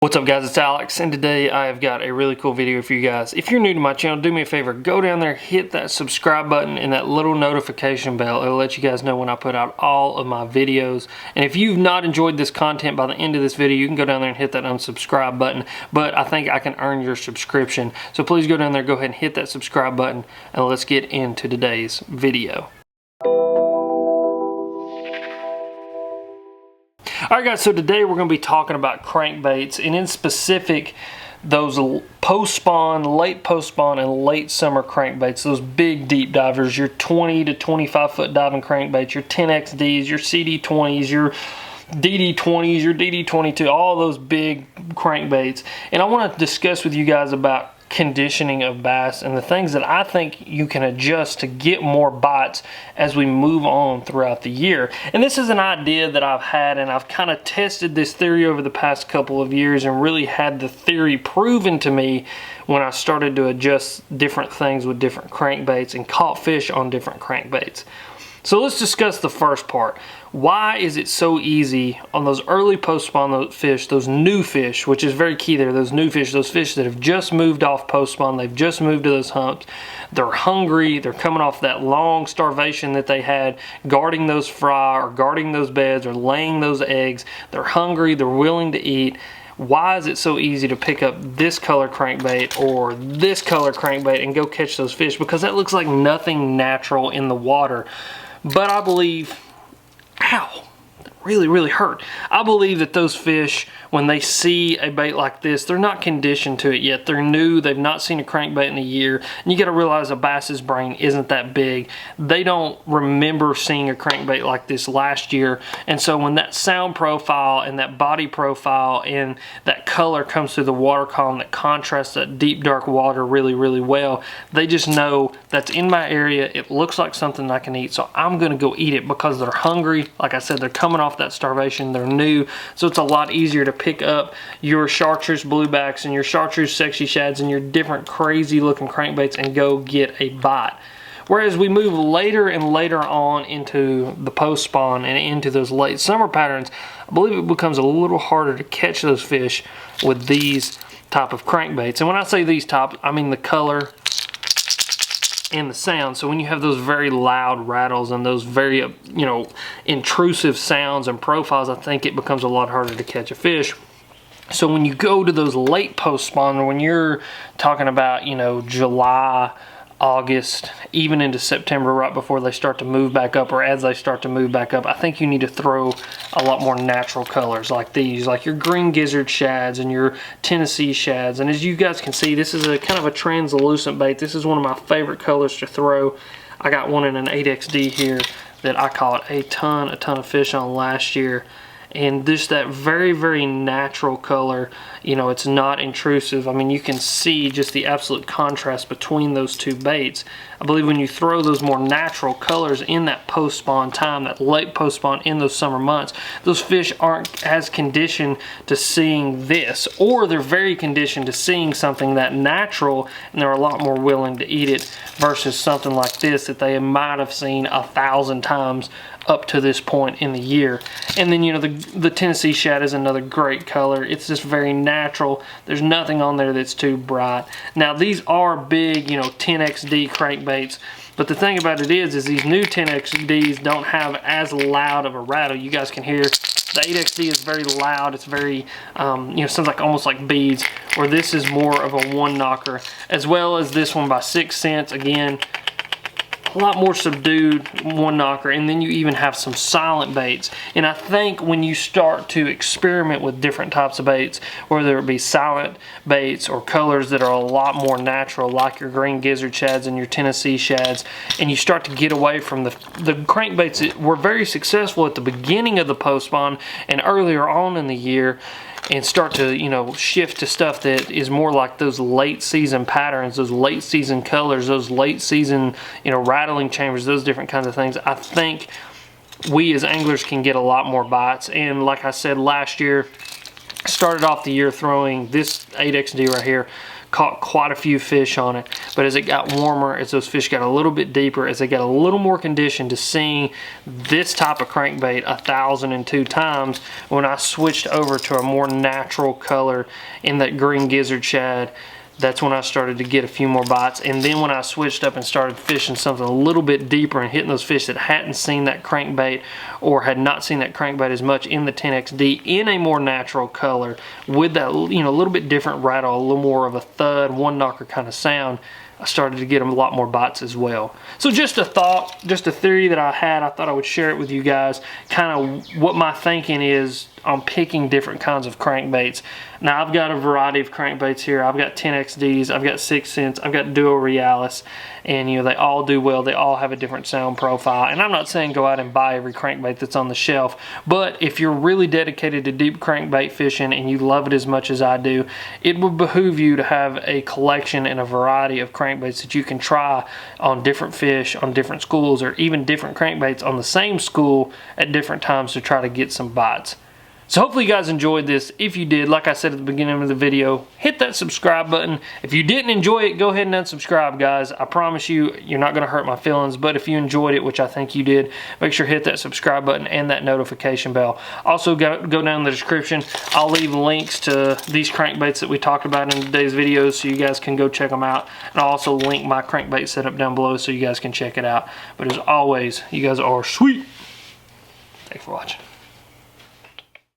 What's up guys, it's Alex, and today I've got a really cool video for you guys. If you're new to my channel, do me a favor, go down there, hit that subscribe button and that little notification bell. It'll let you guys know when I put out all of my videos. And if you've not enjoyed this content by the end of this video, you can go down there and hit that unsubscribe button, but I think I can earn your subscription. So please go down there, go ahead and hit that subscribe button, and let's get into today's video. Alright guys, so today we're going to be talking about crankbaits, and in specific, those post-spawn, late post-spawn, and late summer crankbaits, those big deep divers, your 20 to 25 foot diving crankbaits, your 10XDs, your CD20s, your DD20s, your DD22, all those big crankbaits. And I want to discuss with you guys about conditioning of bass and the things that I think you can adjust to get more bites as we move on throughout the year. And this is an idea that I've had, and I've kind of tested this theory over the past couple of years and really had the theory proven to me when I started to adjust different things with different crankbaits and caught fish on different crankbaits. So let's discuss the first part. Why is it so easy on those early post-spawn fish, those new fish, which is very key there, those new fish, those fish that have just moved off post-spawn, they've just moved to those humps, they're hungry, they're coming off that long starvation that they had, guarding those fry or guarding those beds or laying those eggs, they're hungry, they're willing to eat. Why is it so easy to pick up this color crankbait or this color crankbait and go catch those fish? Because that looks like nothing natural in the water. But I believe, ow, that really hurt. I believe that those fish, when they see a bait like this, they're not conditioned to it yet. They're new, they've not seen a crankbait in a year, and you gotta realize a bass's brain isn't that big. They don't remember seeing a crankbait like this last year, and so when that sound profile and that body profile and that color comes through the water column that contrasts that deep dark water really well, they just know that's in my area, it looks like something I can eat, so I'm gonna go eat it because they're hungry. Like I said, they're coming off that starvation, they're new, so it's a lot easier to pick up your chartreuse bluebacks and your chartreuse sexy shads and your different crazy looking crankbaits and go get a bite. Whereas we move later and later on into the post spawn and into those late summer patterns, I believe it becomes a little harder to catch those fish with these type of crankbaits. And when I say these type, I mean the color and the sound. So when you have those very loud rattles and those very intrusive sounds and profiles, I think it becomes a lot harder to catch a fish. So when you go to those late post spawn, or when you're talking about July, August, even into September, right before they start to move back up, or as they start to move back up, I think you need to throw a lot more natural colors like these, like your green gizzard shads and your Tennessee shads. And as you guys can see, this is a kind of a translucent bait. This is one of my favorite colors to throw. I got one in an 8XD here that I caught a ton of fish on last year. And just that very natural color, it's not intrusive. I mean, you can see just the absolute contrast between those two baits. I believe when you throw those more natural colors in that post-spawn time, that late post-spawn in those summer months, those fish aren't as conditioned to seeing this, or they're very conditioned to seeing something that natural, and they're a lot more willing to eat it versus something like this that they might have seen 1,000 times up to this point in the year. And then the Tennessee shad is another great color. It's just very natural. There's nothing on there that's too bright. Now these are big 10XD crankbaits, but the thing about it is these new 10XDs don't have as loud of a rattle. You guys can hear the 8XD is very loud. It's very sounds like almost like beads, where this is more of a one knocker, as well as this one by 6 cents. Again, a lot more subdued one knocker. And then you even have some silent baits. And I think when you start to experiment with different types of baits, whether it be silent baits or colors that are a lot more natural, like your green gizzard shads and your Tennessee shads, and you start to get away from the crankbaits that were very successful at the beginning of the post spawn and earlier on in the year, and start to shift to stuff that is more like those late season patterns, those late season colors, those late season rattling chambers, those different kinds of things. I think we as anglers can get a lot more bites. And like I said, last year started off the year throwing this 8XD right here, caught quite a few fish on it. But as it got warmer, as those fish got a little bit deeper, as they got a little more conditioned to seeing this type of crankbait 1,002 times, when I switched over to a more natural color in that green gizzard shad, that's when I started to get a few more bites. And then when I switched up and started fishing something a little bit deeper and hitting those fish that hadn't seen that crankbait or had not seen that crankbait as much in the 10XD in a more natural color with that, you know, a little bit different rattle, a little more of a thud, one knocker kind of sound, I started to get them a lot more bites as well. So just a thought, just a theory that I had, I thought I would share it with you guys, kind of what my thinking is on picking different kinds of crankbaits. Now I've got a variety of crankbaits here. I've got 10XDs, I've got 6 Cents, I've got Duo Realis, and you know, they all do well. They all have a different sound profile. And I'm not saying go out and buy every crankbait that's on the shelf, but if you're really dedicated to deep crankbait fishing and you love it as much as I do, it would behoove you to have a collection and a variety of crankbaits that you can try on different fish, on different schools, or even different crankbaits on the same school at different times to try to get some bites. So hopefully you guys enjoyed this. If you did, like I said at the beginning of the video, hit that subscribe button. If you didn't enjoy it, go ahead and unsubscribe, guys. I promise you, you're not going to hurt my feelings. But if you enjoyed it, which I think you did, make sure to hit that subscribe button and that notification bell. Also, go down in the description. I'll leave links to these crankbaits that we talked about in today's videos so you guys can go check them out. And I'll also link my crankbait setup down below so you guys can check it out. But as always, you guys are sweet. Thanks for watching.